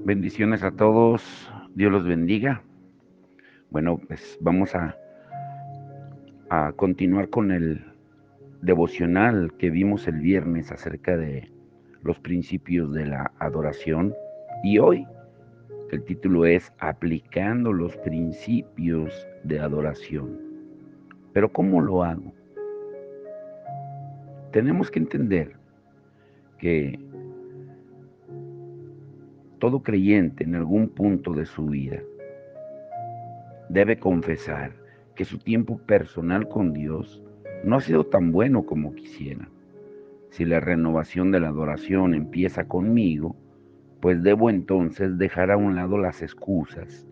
Bendiciones a todos, Dios los bendiga. Bueno, pues vamos a continuar con el devocional que vimos el viernes acerca de los principios de la adoración. Y hoy el título es Aplicando los principios de adoración. Pero ¿cómo lo hago? Tenemos que entender que todo creyente en algún punto de su vida debe confesar que su tiempo personal con Dios no ha sido tan bueno como quisiera. Si la renovación de la adoración empieza conmigo, pues debo entonces dejar a un lado las excusas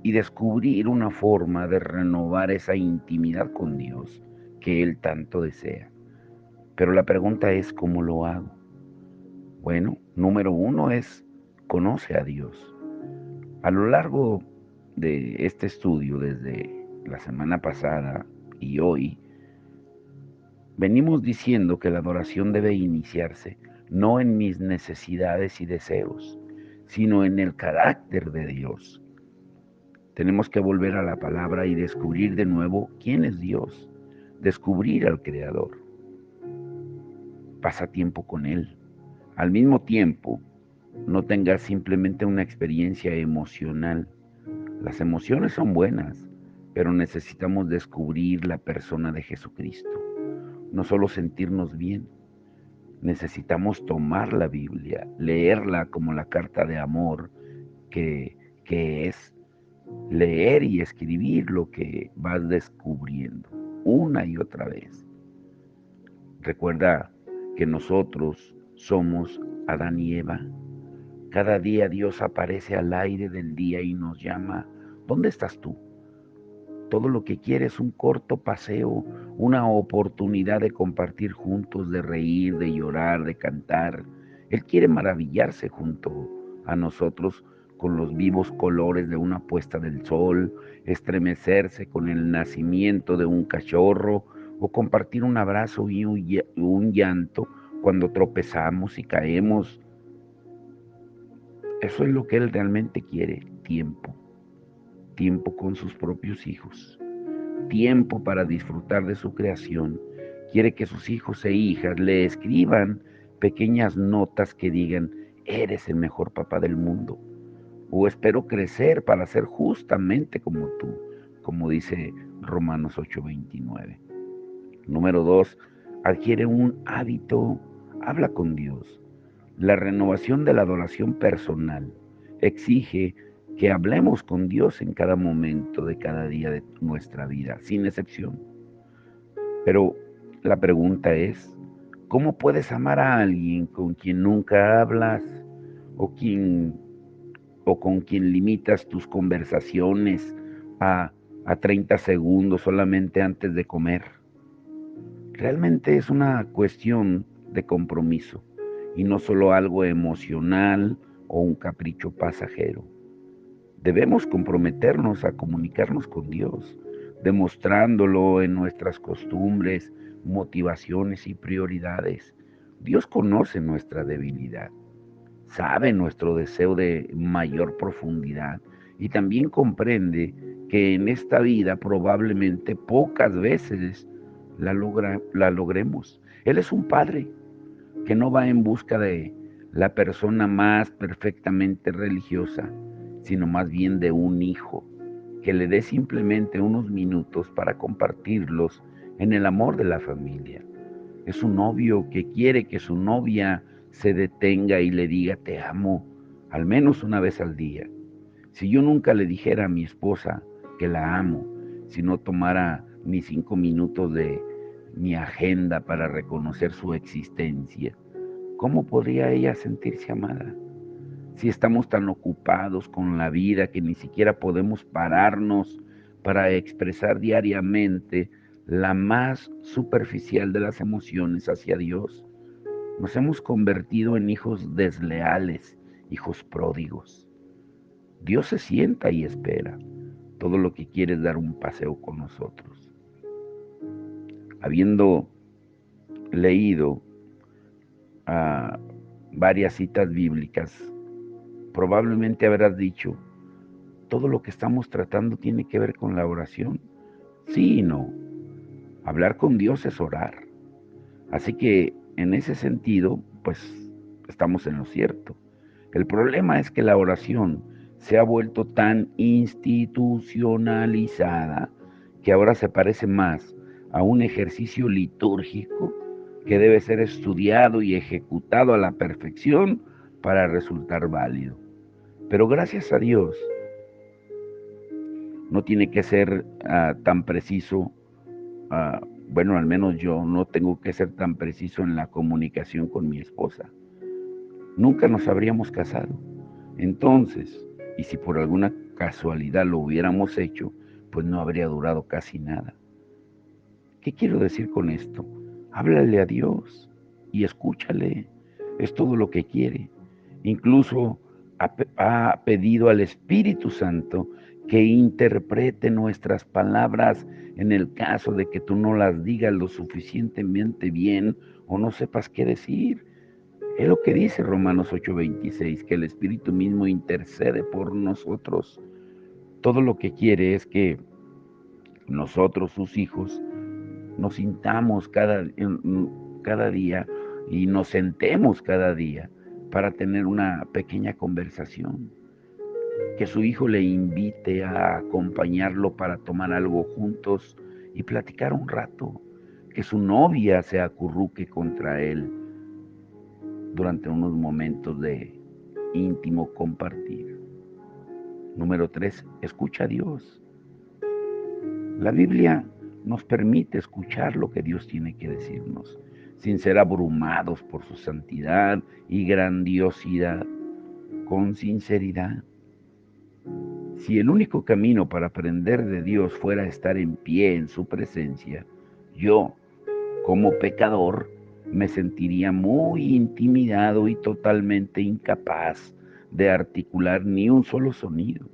y descubrir una forma de renovar esa intimidad con Dios que Él tanto desea. Pero la pregunta es, ¿cómo lo hago? Bueno, número uno es, conoce a Dios. A lo largo de este estudio, desde la semana pasada y hoy, venimos diciendo que la adoración debe iniciarse no en mis necesidades y deseos, sino en el carácter de Dios. Tenemos que volver a la palabra y descubrir de nuevo quién es Dios, descubrir al Creador. Pasa tiempo con Él. Al mismo tiempo, no tengas simplemente una experiencia emocional. Las emociones son buenas, pero necesitamos descubrir la persona de Jesucristo. No solo sentirnos bien, necesitamos tomar la Biblia, leerla como la carta de amor que es leer y escribir lo que vas descubriendo una y otra vez. Recuerda que nosotros somos Adán y Eva. Cada día Dios aparece al aire del día y nos llama. ¿Dónde estás tú? Todo lo que quiere es un corto paseo, una oportunidad de compartir juntos, de reír, de llorar, de cantar. Él quiere maravillarse junto a nosotros con los vivos colores de una puesta del sol, estremecerse con el nacimiento de un cachorro o compartir un abrazo y un llanto cuando tropezamos y caemos. Eso es lo que Él realmente quiere, tiempo con sus propios hijos, tiempo para disfrutar de su creación. Quiere que sus hijos e hijas le escriban pequeñas notas que digan, eres el mejor papá del mundo, o espero crecer para ser justamente como tú, como dice Romanos 8:29. Número 2, adquiere un hábito, habla con Dios. La renovación de la adoración personal exige que hablemos con Dios en cada momento de cada día de nuestra vida, sin excepción. Pero la pregunta es, ¿cómo puedes amar a alguien con quien nunca hablas o, o con quien limitas tus conversaciones a 30 segundos solamente antes de comer? Realmente es una cuestión de compromiso y no solo algo emocional o un capricho pasajero. Debemos comprometernos a comunicarnos con Dios, demostrándolo en nuestras costumbres, motivaciones y prioridades. Dios conoce nuestra debilidad, sabe nuestro deseo de mayor profundidad y también comprende que en esta vida probablemente pocas veces la logremos. Él es un padre que no va en busca de la persona más perfectamente religiosa, sino más bien de un hijo que le dé simplemente unos minutos para compartirlos en el amor de la familia. Es un novio que quiere que su novia se detenga y le diga te amo al menos una vez al día. Si yo nunca le dijera a mi esposa que la amo, si no tomara ni 5 minutos de mi agenda para reconocer su existencia, ¿cómo podría ella sentirse amada? Si estamos tan ocupados con la vida que ni siquiera podemos pararnos para expresar diariamente la más superficial de las emociones hacia Dios, nos hemos convertido en hijos desleales, hijos pródigos. Dios se sienta y espera. Todo lo que quiere es dar un paseo con nosotros. Habiendo leído varias citas bíblicas, Probablemente habrás dicho, todo lo que estamos tratando tiene que ver con la oración. Sí y no. Hablar con Dios es orar. Así que en ese sentido, pues estamos en lo cierto. El problema es que la oración se ha vuelto tan institucionalizada que ahora se parece más a un ejercicio litúrgico que debe ser estudiado y ejecutado a la perfección para resultar válido. Pero gracias a Dios, no tiene que ser tan preciso. Bueno, al menos yo no tengo que ser tan preciso en la comunicación con mi esposa. Nunca nos habríamos casado. Entonces, y si por alguna casualidad lo hubiéramos hecho, pues no habría durado casi nada. ¿Qué quiero decir con esto? Háblale a Dios y escúchale. Es todo lo que quiere. Incluso ha pedido al Espíritu Santo que interprete nuestras palabras en el caso de que tú no las digas lo suficientemente bien o no sepas qué decir. Es lo que dice Romanos 8:26, que el Espíritu mismo intercede por nosotros. Todo lo que quiere es que nosotros, sus hijos, nos sintamos cada día y nos sentemos cada día para tener una pequeña conversación. Que su hijo le invite a acompañarlo para tomar algo juntos y platicar un rato. Que su novia se acurruque contra él durante unos momentos de íntimo compartir. Número 3, escucha a Dios. La Biblia nos permite escuchar lo que Dios tiene que decirnos, sin ser abrumados por su santidad y grandiosidad, con sinceridad. Si el único camino para aprender de Dios fuera estar en pie en su presencia, yo, como pecador, me sentiría muy intimidado y totalmente incapaz de articular ni un solo sonido.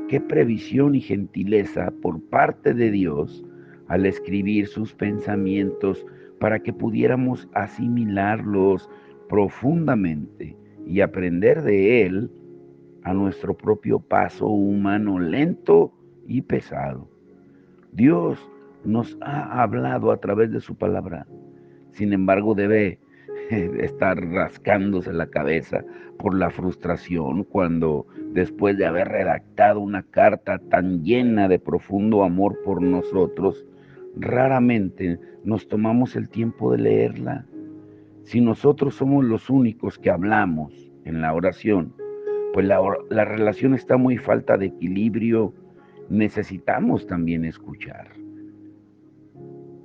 Qué previsión y gentileza por parte de Dios al escribir sus pensamientos para que pudiéramos asimilarlos profundamente y aprender de Él a nuestro propio paso humano lento y pesado. Dios nos ha hablado a través de su palabra. Sin embargo, debe estar rascándose la cabeza por la frustración cuando, después de haber redactado una carta tan llena de profundo amor por nosotros, raramente nos tomamos el tiempo de leerla. Si nosotros somos los únicos que hablamos en la oración, pues la relación está muy falta de equilibrio. Necesitamos también escuchar.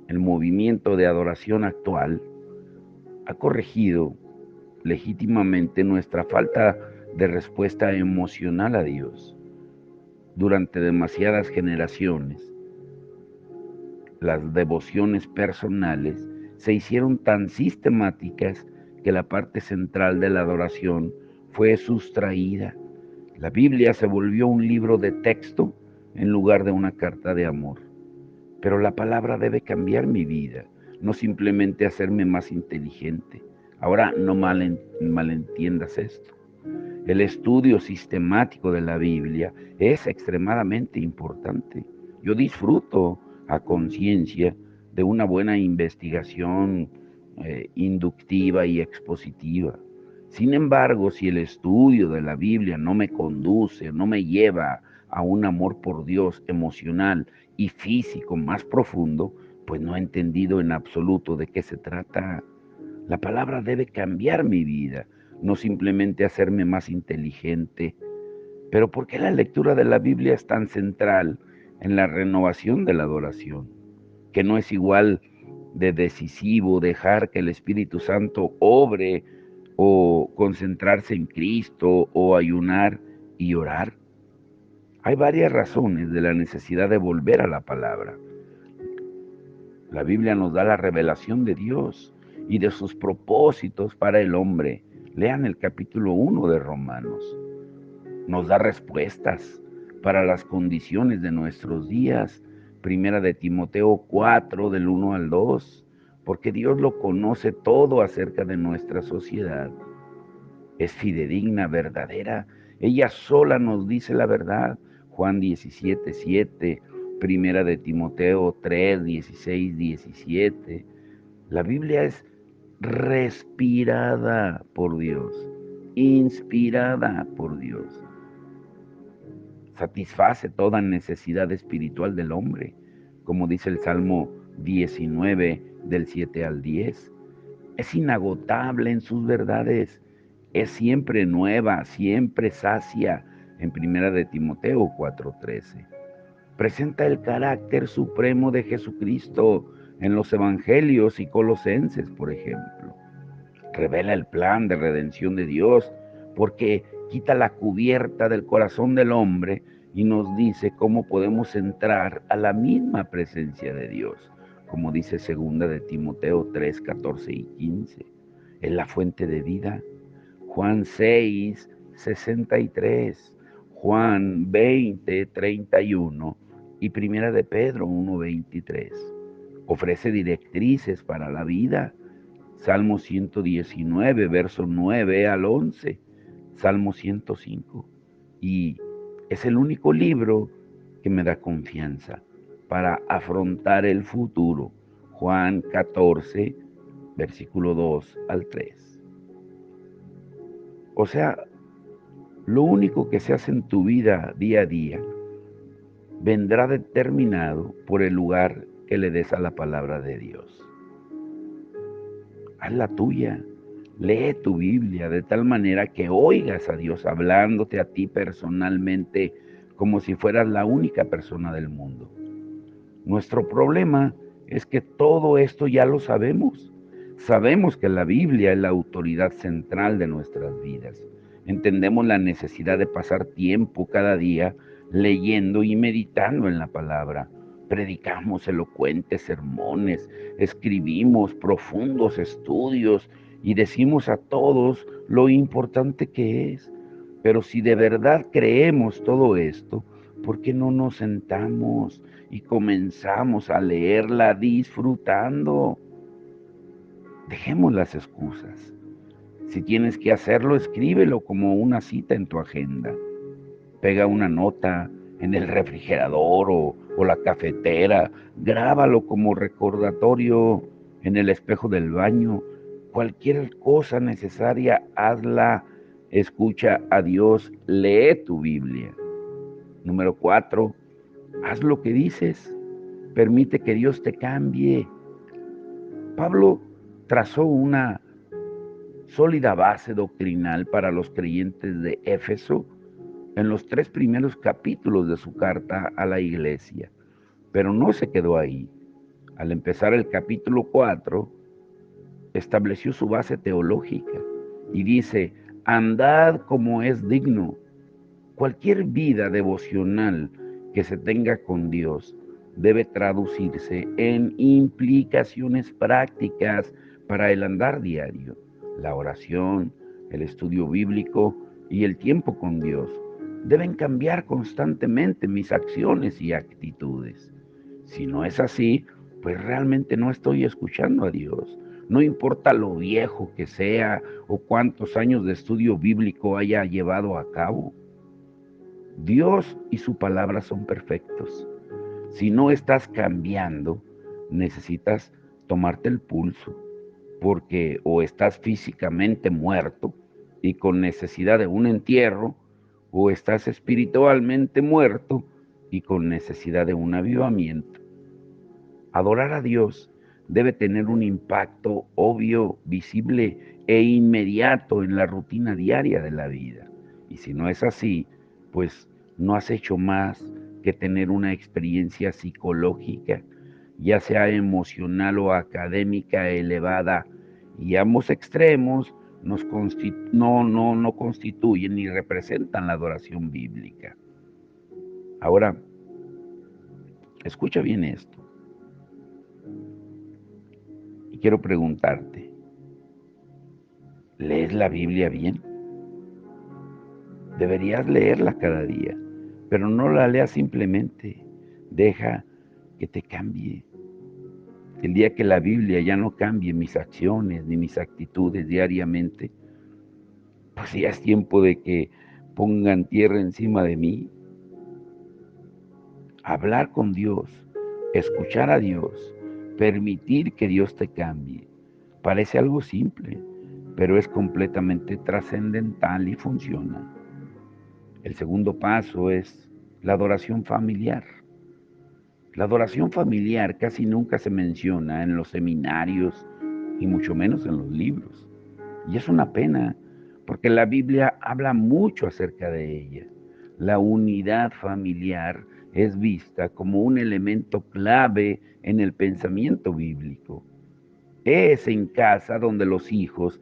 El movimiento de adoración actual ha corregido legítimamente nuestra falta de respuesta emocional a Dios. Durante demasiadas generaciones, las devociones personales se hicieron tan sistemáticas que la parte central de la adoración fue sustraída. La Biblia se volvió un libro de texto en lugar de una carta de amor. Pero la palabra debe cambiar mi vida, no simplemente hacerme más inteligente. Ahora no malentiendas esto. El estudio sistemático de la Biblia es extremadamente importante. Yo disfruto a conciencia de una buena investigación inductiva y expositiva. Sin embargo, si el estudio de la Biblia no me conduce, no me lleva a un amor por Dios emocional y físico más profundo, pues no he entendido en absoluto de qué se trata. La palabra debe cambiar mi vida, no simplemente hacerme más inteligente. Pero ¿por qué la lectura de la Biblia es tan central en la renovación de la adoración? Que no es igual de decisivo dejar que el Espíritu Santo obre o concentrarse en Cristo o ayunar y orar. Hay varias razones de la necesidad de volver a la palabra. La Biblia nos da la revelación de Dios y de sus propósitos para el hombre. Lean el capítulo 1 de Romanos. Nos da respuestas para las condiciones de nuestros días. Primera de Timoteo 4, del 1 al 2, porque Dios lo conoce todo acerca de nuestra sociedad. es fidedigna, verdadera. Ella sola nos dice la verdad. Juan 17:7, Primera de Timoteo 3:16-17. La Biblia es respirada por Dios, inspirada por Dios. Satisface toda necesidad espiritual del hombre, como dice el Salmo 19 del 7 al 10. Es inagotable en sus verdades, es siempre nueva, siempre sacia, en Primera de Timoteo 4:13. Presenta el carácter supremo de Jesucristo en los Evangelios y Colosenses, por ejemplo. Revela el plan de redención de Dios, porque quita la cubierta del corazón del hombre y nos dice cómo podemos entrar a la misma presencia de Dios, como dice segunda de Timoteo 3:14 y 15. Es la fuente de vida. Juan 6:63, Juan 20:31 y Primera de Pedro 1:23. Ofrece directrices para la vida. Salmo 119, verso 9 al 11, Salmo 105. Y es el único libro que me da confianza para afrontar el futuro. Juan 14, versículo 2 al 3. O sea, lo único que se hace en tu vida día a día vendrá determinado por el lugar que le des a la palabra de Dios. Haz la tuya. Lee tu Biblia de tal manera que oigas a Dios hablándote a ti personalmente como si fueras la única persona del mundo. Nuestro problema es que todo esto ya lo sabemos. Sabemos que la Biblia es la autoridad central de nuestras vidas. Entendemos la necesidad de pasar tiempo cada día leyendo y meditando en la palabra. Predicamos elocuentes sermones, escribimos profundos estudios y decimos a todos lo importante que es. Pero si de verdad creemos todo esto, ¿por qué no nos sentamos y comenzamos a leerla disfrutando? Dejemos las excusas. Si tienes que hacerlo, escríbelo como una cita en tu agenda. Pega una nota en el refrigerador o la cafetera. Grábalo como recordatorio en el espejo del baño. Cualquier cosa necesaria, hazla. Escucha a Dios. Lee tu Biblia. Número 4. Haz lo que dices. Permite que Dios te cambie. Pablo trazó una sólida base doctrinal para los creyentes de Éfeso en los 3 primeros capítulos de su carta a la iglesia. Pero no se quedó ahí. Al empezar el capítulo 4, estableció su base teológica y dice: andad como es digno. Cualquier vida devocional que se tenga con Dios debe traducirse en implicaciones prácticas para el andar diario. La oración, el estudio bíblico y el tiempo con Dios deben cambiar constantemente mis acciones y actitudes. Si no es así, pues realmente no estoy escuchando a Dios. No importa lo viejo que sea o cuántos años de estudio bíblico haya llevado a cabo. Dios y su palabra son perfectos. Si no estás cambiando, necesitas tomarte el pulso, porque o estás físicamente muerto y con necesidad de un entierro, o estás espiritualmente muerto y con necesidad de un avivamiento. Adorar a Dios debe tener un impacto obvio, visible e inmediato en la rutina diaria de la vida. Y si no es así, pues no has hecho más que tener una experiencia psicológica, ya sea emocional o académica elevada, y ambos extremos no constituyen ni representan la adoración bíblica. Ahora, escucha bien esto, y quiero preguntarte, ¿lees la Biblia bien? Deberías leerla cada día, pero no la leas simplemente. Deja que te cambie. El día que la Biblia ya no cambie mis acciones ni mis actitudes diariamente, pues ya es tiempo de que pongan tierra encima de mí. Hablar con Dios, escuchar a Dios, permitir que Dios te cambie. Parece algo simple, pero es completamente trascendental y funciona. El segundo paso es la adoración familiar. La adoración familiar casi nunca se menciona en los seminarios y mucho menos en los libros. Y es una pena, porque la Biblia habla mucho acerca de ella. La unidad familiar es vista como un elemento clave en el pensamiento bíblico. Es en casa donde los hijos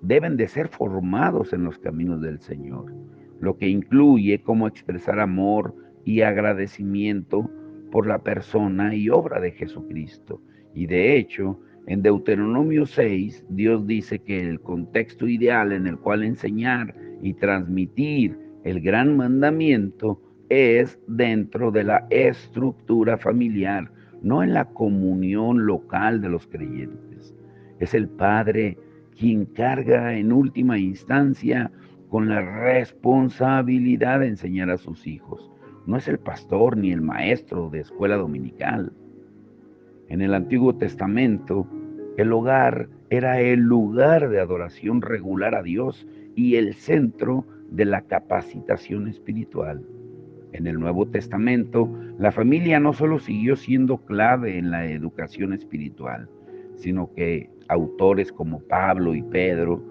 deben de ser formados en los caminos del Señor, lo que incluye cómo expresar amor y agradecimiento por la persona y obra de Jesucristo. Y de hecho, en Deuteronomio 6, Dios dice que el contexto ideal en el cual enseñar y transmitir el gran mandamiento es dentro de la estructura familiar, no en la comunión local de los creyentes. Es el Padre quien carga en última instancia con la responsabilidad de enseñar a sus hijos. No es el pastor ni el maestro de escuela dominical. En el Antiguo Testamento, el hogar era el lugar de adoración regular a Dios y el centro de la capacitación espiritual. En el Nuevo Testamento, la familia no solo siguió siendo clave en la educación espiritual, sino que autores como Pablo y Pedro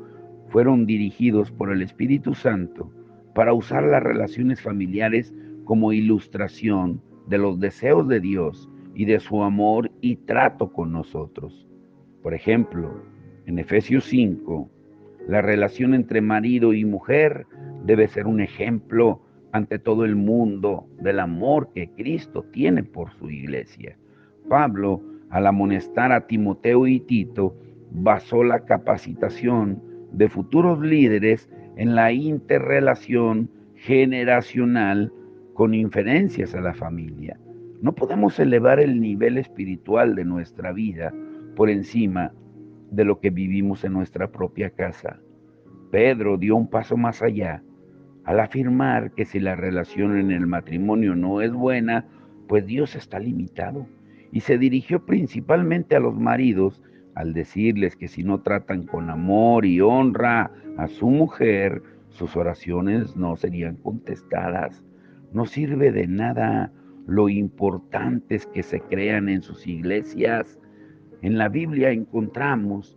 fueron dirigidos por el Espíritu Santo para usar las relaciones familiares como ilustración de los deseos de Dios y de su amor y trato con nosotros. Por ejemplo, en Efesios 5, la relación entre marido y mujer debe ser un ejemplo ante todo el mundo del amor que Cristo tiene por su iglesia. Pablo, al amonestar a Timoteo y Tito, basó la capacitación de futuros líderes en la interrelación generacional con inferencias a la familia. No podemos elevar el nivel espiritual de nuestra vida por encima de lo que vivimos en nuestra propia casa. Pedro dio un paso más allá al afirmar que si la relación en el matrimonio no es buena, pues Dios está limitado. Y se dirigió principalmente a los maridos al decirles que si no tratan con amor y honra a su mujer, sus oraciones no serían contestadas. No sirve de nada lo importantes que se crean en sus iglesias. En la Biblia encontramos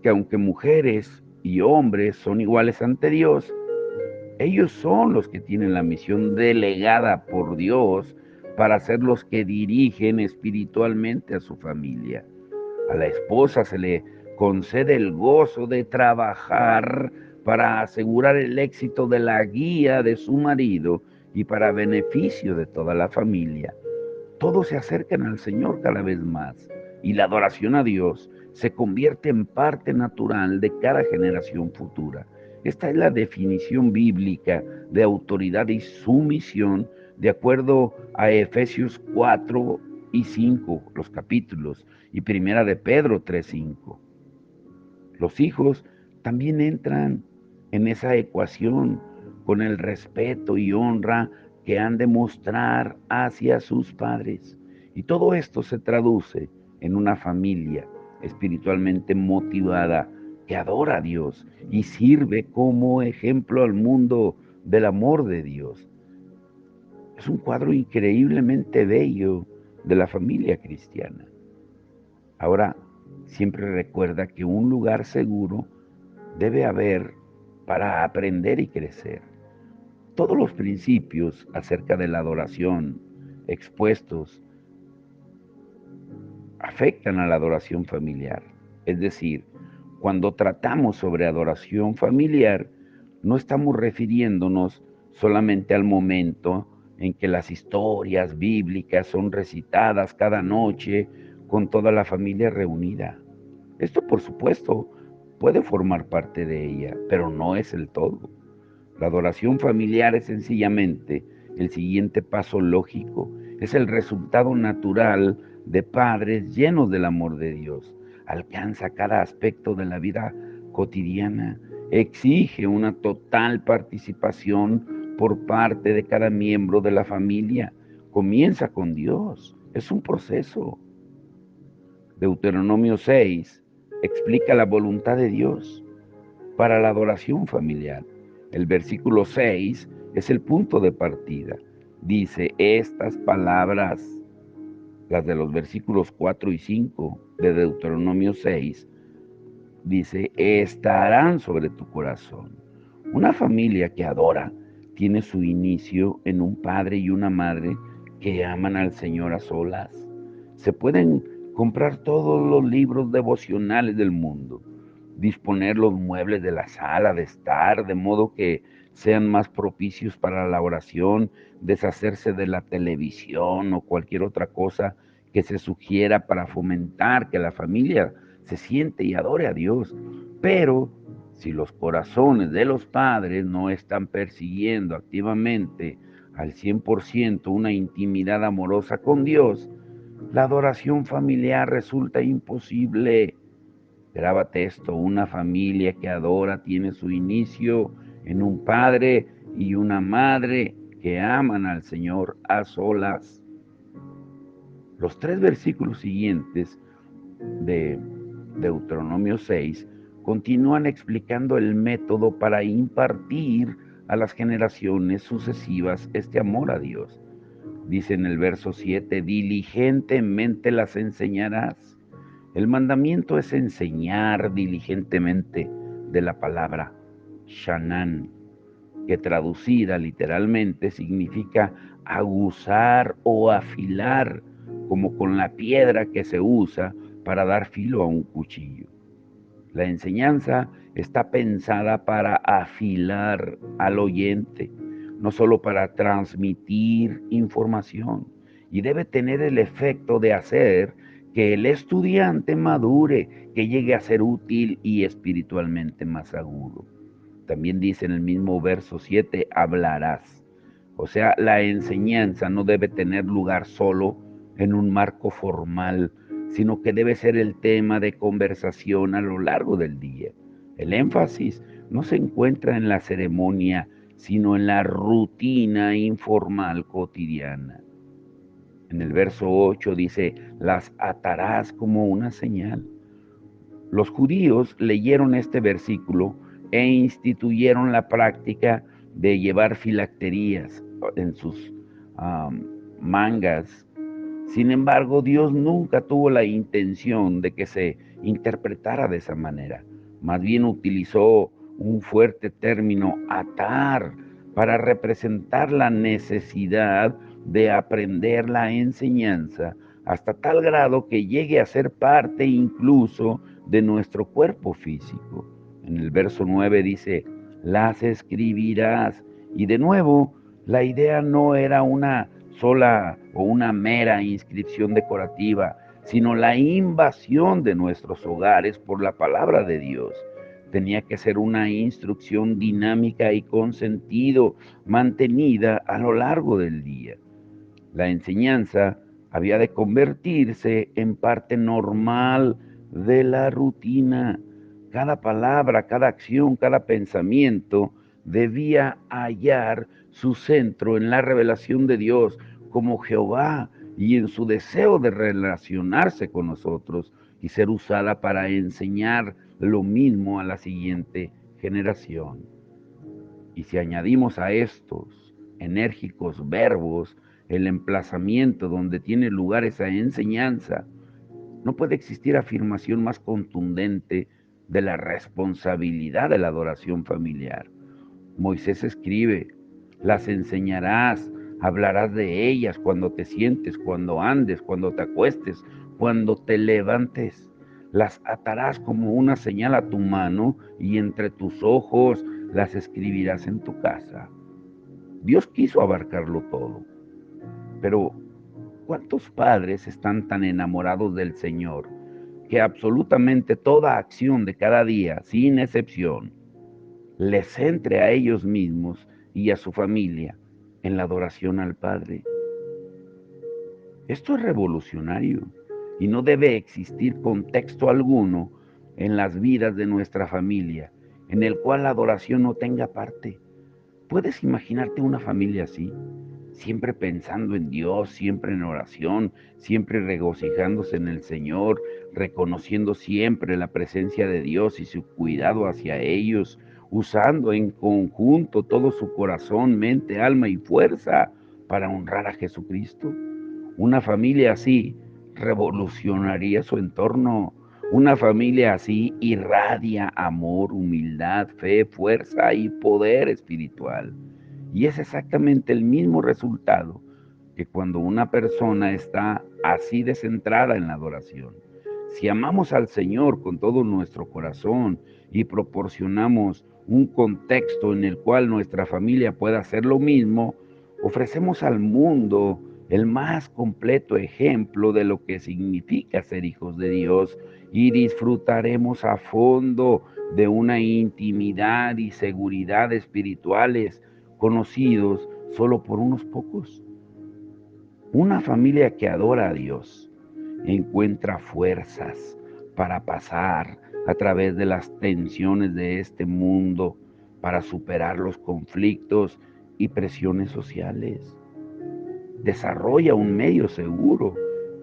que aunque mujeres y hombres son iguales ante Dios, ellos son los que tienen la misión delegada por Dios para ser los que dirigen espiritualmente a su familia. A la esposa se le concede el gozo de trabajar para asegurar el éxito de la guía de su marido y para beneficio de toda la familia. Todos se acercan al Señor cada vez más y la adoración a Dios se convierte en parte natural de cada generación futura. Esta es la definición bíblica de autoridad y sumisión de acuerdo a Efesios 4 y 5, los capítulos, y Primera de Pedro 3:5. Los hijos también entran en esa ecuación con el respeto y honra que han de mostrar hacia sus padres. Y todo esto se traduce en una familia espiritualmente motivada que adora a Dios y sirve como ejemplo al mundo del amor de Dios. Es un cuadro increíblemente bello de la familia cristiana. Ahora, siempre recuerda que un lugar seguro debe haber para aprender y crecer. Todos los principios acerca de la adoración expuestos afectan a la adoración familiar. Es decir, cuando tratamos sobre adoración familiar, no estamos refiriéndonos solamente al momento en que las historias bíblicas son recitadas cada noche con toda la familia reunida. Esto, por supuesto, puede formar parte de ella, pero no es el todo. La adoración familiar es sencillamente el siguiente paso lógico, es el resultado natural de padres llenos del amor de Dios. Alcanza cada aspecto de la vida cotidiana, exige una total participación por parte de cada miembro de la familia. Comienza con Dios, es un proceso. Deuteronomio 6 explica la voluntad de Dios para la adoración familiar. El versículo 6 es el punto de partida. Dice, estas palabras, las de los versículos 4 y 5 de Deuteronomio 6, dice, estarán sobre tu corazón. Una familia que adora tiene su inicio en un padre y una madre que aman al Señor a solas. Se pueden comprar todos los libros devocionales del mundo, disponer los muebles de la sala de estar, de modo que sean más propicios para la oración, deshacerse de la televisión o cualquier otra cosa que se sugiera para fomentar que la familia se siente y adore a Dios. Pero si los corazones de los padres no están persiguiendo activamente al 100% una intimidad amorosa con Dios, la adoración familiar resulta imposible. Grábate esto, una familia que adora tiene su inicio en un padre y una madre que aman al Señor a solas. Los 3 versículos siguientes de Deuteronomio 6 continúan explicando el método para impartir a las generaciones sucesivas este amor a Dios. Dice en el verso 7, diligentemente las enseñarás. El mandamiento es enseñar diligentemente, de la palabra shanan, que traducida literalmente significa aguzar o afilar, como con la piedra que se usa para dar filo a un cuchillo. La enseñanza está pensada para afilar al oyente, no solo para transmitir información, y debe tener el efecto de hacer que el estudiante madure, que llegue a ser útil y espiritualmente más agudo. También dice en el mismo verso 7, hablarás. O sea, la enseñanza no debe tener lugar solo en un marco formal, sino que debe ser el tema de conversación a lo largo del día. El énfasis no se encuentra en la ceremonia, sino en la rutina informal cotidiana. En el verso 8 dice, las atarás como una señal. Los judíos leyeron este versículo e instituyeron la práctica de llevar filacterías en sus mangas. Sin embargo, Dios nunca tuvo la intención de que se interpretara de esa manera. Más bien utilizó un fuerte término, atar, para representar la necesidad de aprender la enseñanza hasta tal grado que llegue a ser parte incluso de nuestro cuerpo físico. En el verso 9 dice, las escribirás. Y de nuevo, la idea no era una sola o una mera inscripción decorativa, sino la invasión de nuestros hogares por la palabra de Dios. Tenía que ser una instrucción dinámica y con sentido, mantenida a lo largo del día. La enseñanza había de convertirse en parte normal de la rutina. Cada palabra, cada acción, cada pensamiento debía hallar su centro en la revelación de Dios como Jehová y en su deseo de relacionarse con nosotros y ser usada para enseñar lo mismo a la siguiente generación. Y si añadimos a estos enérgicos verbos el emplazamiento donde tiene lugar esa enseñanza, no puede existir afirmación más contundente de la responsabilidad de la adoración familiar. Moisés escribe, las enseñarás, hablarás de ellas cuando te sientes, cuando andes, cuando te acuestes, cuando te levantes. Las atarás como una señal a tu mano y entre tus ojos las escribirás en tu casa. Dios quiso abarcarlo todo, pero ¿cuántos padres están tan enamorados del Señor que absolutamente toda acción de cada día, sin excepción, les centre a ellos mismos y a su familia en la adoración al Padre? Esto es revolucionario y no debe existir contexto alguno en las vidas de nuestra familia en el cual la adoración no tenga parte. ¿Puedes imaginarte una familia así? Siempre pensando en Dios, siempre en oración, siempre regocijándose en el Señor, reconociendo siempre la presencia de Dios y su cuidado hacia ellos, usando en conjunto todo su corazón, mente, alma y fuerza para honrar a Jesucristo. Una familia así revolucionaría su entorno. Una familia así irradia amor, humildad, fe, fuerza y poder espiritual. Y es exactamente el mismo resultado que cuando una persona está así descentrada en la adoración. Si amamos al Señor con todo nuestro corazón y proporcionamos un contexto en el cual nuestra familia pueda hacer lo mismo, ofrecemos al mundo el más completo ejemplo de lo que significa ser hijos de Dios y disfrutaremos a fondo de una intimidad y seguridad espirituales conocidos solo por unos pocos. Una familia que adora a Dios encuentra fuerzas para pasar a través de las tensiones de este mundo, para superar los conflictos y presiones sociales. Desarrolla un medio seguro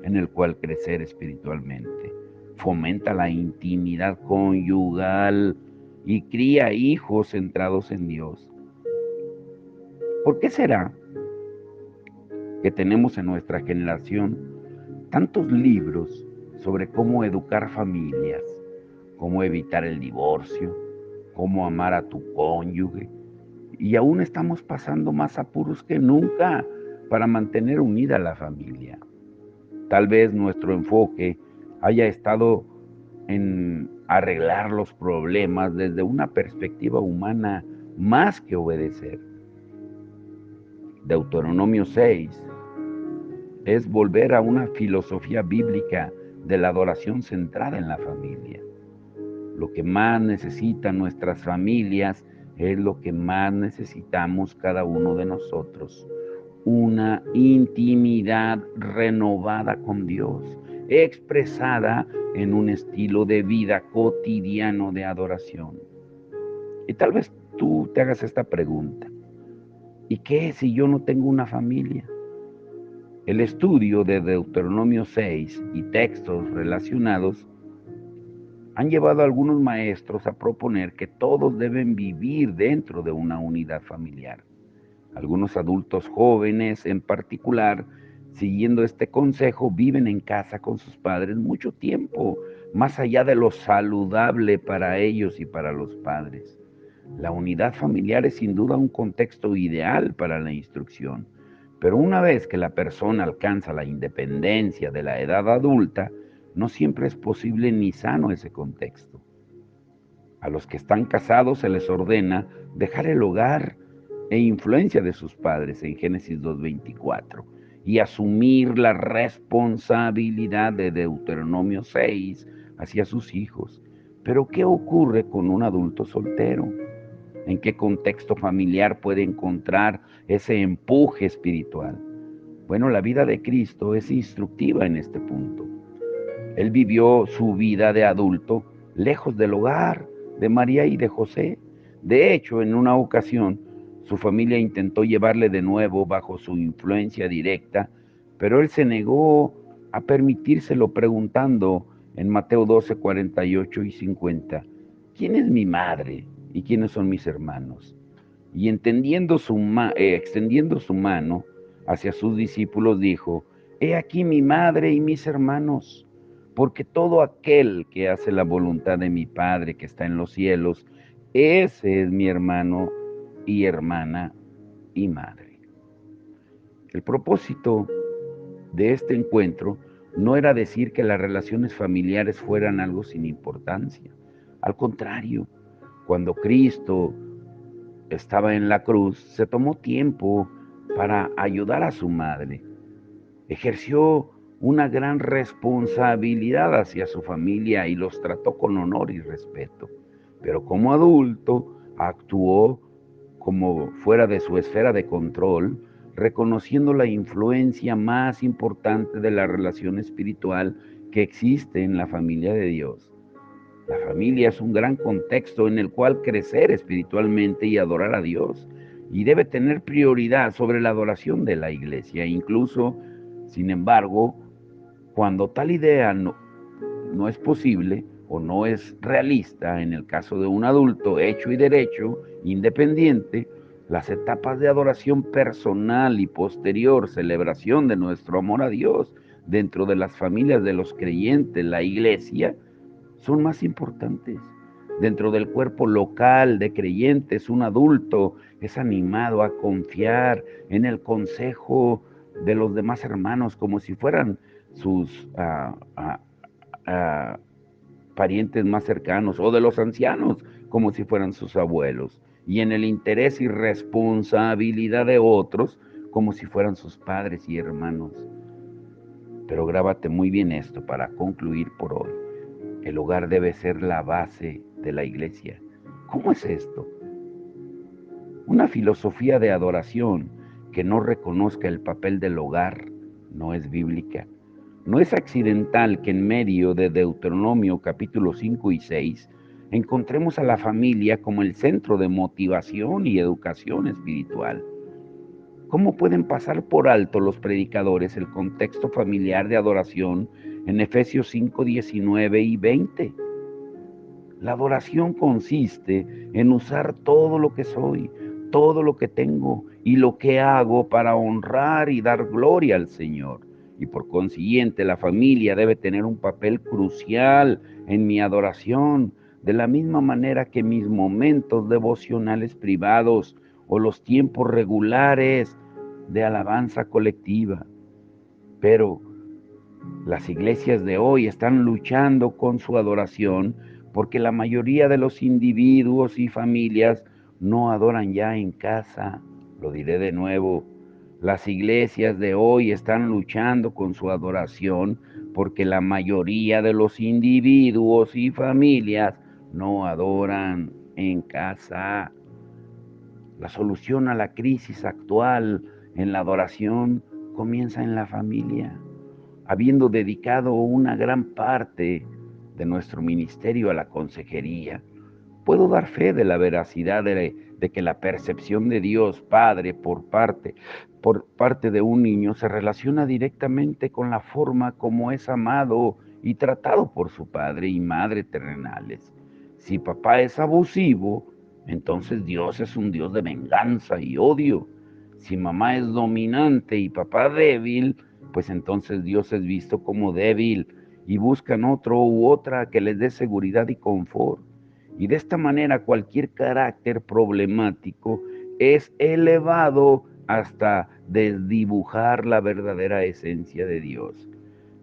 en el cual crecer espiritualmente. Fomenta la intimidad conyugal y cría hijos centrados en Dios. ¿Por qué será que tenemos en nuestra generación tantos libros sobre cómo educar familias, cómo evitar el divorcio, cómo amar a tu cónyuge? Y aún estamos pasando más apuros que nunca para mantener unida la familia. Tal vez nuestro enfoque haya estado en arreglar los problemas desde una perspectiva humana más que obedecer. Deuteronomio 6 es volver a una filosofía bíblica de la adoración centrada en la familia. Lo que más necesitan nuestras familias es lo que más necesitamos cada uno de nosotros. Una intimidad renovada con Dios, expresada en un estilo de vida cotidiano de adoración. Y tal vez tú te hagas esta pregunta: ¿y qué si yo no tengo una familia? El estudio de Deuteronomio 6 y textos relacionados han llevado a algunos maestros a proponer que todos deben vivir dentro de una unidad familiar. Algunos adultos jóvenes, en particular, siguiendo este consejo, viven en casa con sus padres mucho tiempo, más allá de lo saludable para ellos y para los padres. La unidad familiar es sin duda un contexto ideal para la instrucción, pero una vez que la persona alcanza la independencia de la edad adulta, no siempre es posible ni sano ese contexto. A los que están casados se les ordena dejar el hogar e influencia de sus padres en Génesis 2:24 y asumir la responsabilidad de Deuteronomio 6 hacia sus hijos. Pero ¿qué ocurre con un adulto soltero? ¿En qué contexto familiar puede encontrar ese empuje espiritual? Bueno, la vida de Cristo es instructiva en este punto. Él vivió su vida de adulto lejos del hogar de María y de José. De hecho, en una ocasión, su familia intentó llevarle de nuevo bajo su influencia directa, pero él se negó a permitírselo preguntando en Mateo 12, 48 y 50, ¿quién es mi madre y quiénes son mis hermanos? Y extendiendo su mano hacia sus discípulos, dijo, he aquí mi madre y mis hermanos, porque todo aquel que hace la voluntad de mi Padre que está en los cielos, ese es mi hermano y hermana y madre. El propósito de este encuentro no era decir que las relaciones familiares fueran algo sin importancia. Al contrario, cuando Cristo estaba en la cruz, se tomó tiempo para ayudar a su madre. Ejerció una gran responsabilidad hacia su familia y los trató con honor y respeto. Pero como adulto actuó como fuera de su esfera de control, reconociendo la influencia más importante de la relación espiritual que existe en la familia de Dios. La familia es un gran contexto en el cual crecer espiritualmente y adorar a Dios. Y debe tener prioridad sobre la adoración de la iglesia. Incluso, sin embargo, cuando tal idea no es posible o no es realista en el caso de un adulto hecho y derecho, independiente, las etapas de adoración personal y posterior celebración de nuestro amor a Dios dentro de las familias de los creyentes, la iglesia, son más importantes. Dentro del cuerpo local de creyentes, un adulto es animado a confiar en el consejo de los demás hermanos como si fueran sus ah, parientes más cercanos o de los ancianos como si fueran sus abuelos, y en el interés y responsabilidad de otros como si fueran sus padres y hermanos. Pero grábate muy bien esto para concluir por hoy. El hogar debe ser la base de la iglesia. ¿Cómo es esto? Una filosofía de adoración que no reconozca el papel del hogar no es bíblica. No es accidental que en medio de Deuteronomio capítulo 5 y 6 encontremos a la familia como el centro de motivación y educación espiritual. ¿Cómo pueden pasar por alto los predicadores el contexto familiar de adoración en Efesios 5, 19 y 20? La adoración consiste en usar todo lo que soy, todo lo que tengo y lo que hago para honrar y dar gloria al Señor. Y por consiguiente, la familia debe tener un papel crucial en mi adoración, de la misma manera que mis momentos devocionales privados o los tiempos regulares de alabanza colectiva. Pero las iglesias de hoy están luchando con su adoración porque la mayoría de los individuos y familias no adoran ya en casa. Lo diré de nuevo. Las iglesias de hoy están luchando con su adoración porque la mayoría de los individuos y familias no adoran en casa. La solución a la crisis actual en la adoración comienza en la familia. Habiendo dedicado una gran parte de nuestro ministerio a la consejería, puedo dar fe de la veracidad de que la percepción de Dios Padre por parte de un niño se relaciona directamente con la forma como es amado y tratado por su padre y madre terrenales. Si papá es abusivo, entonces Dios es un Dios de venganza y odio. Si mamá es dominante y papá débil, pues entonces Dios es visto como débil y buscan otro u otra que les dé seguridad y confort. Y de esta manera cualquier carácter problemático es elevado hasta desdibujar la verdadera esencia de Dios.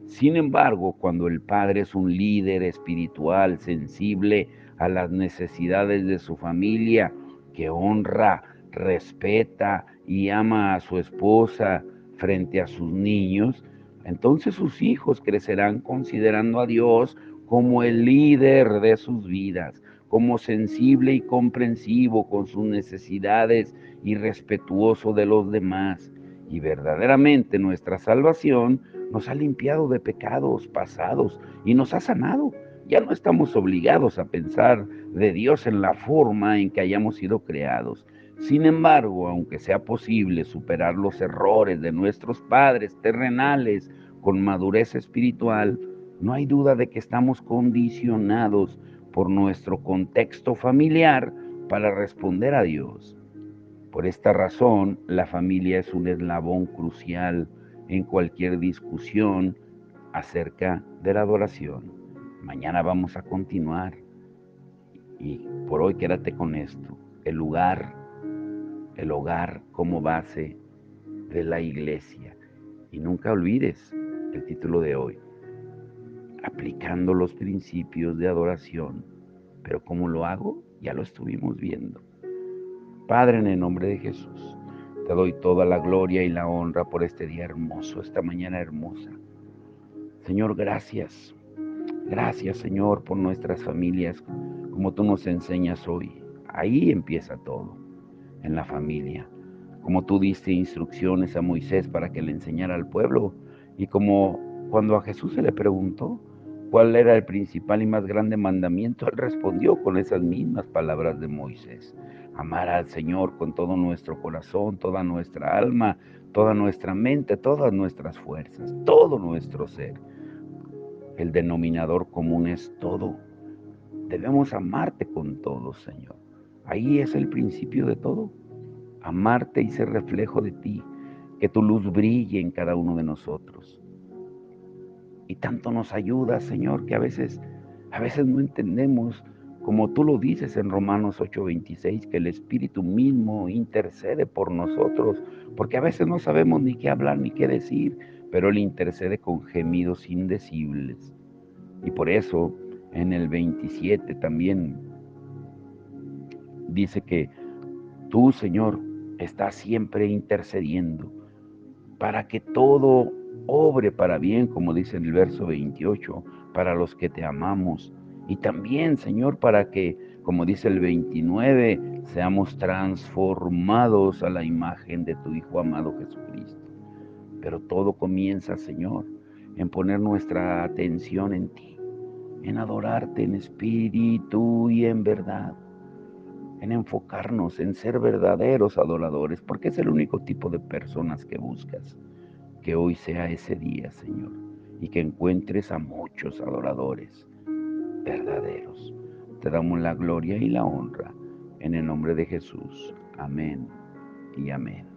Sin embargo, cuando el padre es un líder espiritual sensible a las necesidades de su familia, que honra, respeta y ama a su esposa frente a sus niños, entonces sus hijos crecerán considerando a Dios como el líder de sus vidas, como sensible y comprensivo con sus necesidades y respetuoso de los demás. Y verdaderamente nuestra salvación nos ha limpiado de pecados pasados y nos ha sanado. Ya no estamos obligados a pensar de Dios en la forma en que hayamos sido creados. Sin embargo, aunque sea posible superar los errores de nuestros padres terrenales con madurez espiritual, no hay duda de que estamos condicionados por nuestro contexto familiar para responder a Dios. Por esta razón, la familia es un eslabón crucial en cualquier discusión acerca de la adoración. Mañana vamos a continuar y por hoy quédate con esto. El hogar como base de la iglesia. Y nunca olvides el título de hoy, aplicando los principios de adoración. Pero ¿cómo lo hago? Ya lo estuvimos viendo. Padre, en el nombre de Jesús, te doy toda la gloria y la honra por este día hermoso, esta mañana hermosa. Señor, gracias. Gracias, Señor, por nuestras familias, como tú nos enseñas hoy. Ahí empieza todo, en la familia. Como tú diste instrucciones a Moisés para que le enseñara al pueblo. Y como cuando a Jesús se le preguntó, ¿Cuál era el principal y más grande mandamiento? Él respondió con esas mismas palabras de Moisés: amar al Señor con todo nuestro corazón, toda nuestra alma, toda nuestra mente, todas nuestras fuerzas, todo nuestro ser. El denominador común es todo. Debemos amarte con todo, Señor. Ahí es el principio de todo. Amarte y ser reflejo de ti. Que tu luz brille en cada uno de nosotros. Y tanto nos ayuda, Señor, que a veces no entendemos, como tú lo dices en Romanos 8:26, que el Espíritu mismo intercede por nosotros, porque a veces no sabemos ni qué hablar ni qué decir, pero Él intercede con gemidos indecibles. Y por eso en el 27 también dice que tú, Señor, estás siempre intercediendo para que todo obre para bien, como dice en el verso 28, para los que te amamos. Y también, Señor, para que, como dice el 29, seamos transformados a la imagen de tu Hijo amado Jesucristo. Pero todo comienza, Señor, en poner nuestra atención en ti, en adorarte en espíritu y en verdad, en enfocarnos en ser verdaderos adoradores, porque es el único tipo de personas que buscas. Que hoy sea ese día, Señor, y que encuentres a muchos adoradores verdaderos. Te damos la gloria y la honra en el nombre de Jesús. Amén y amén.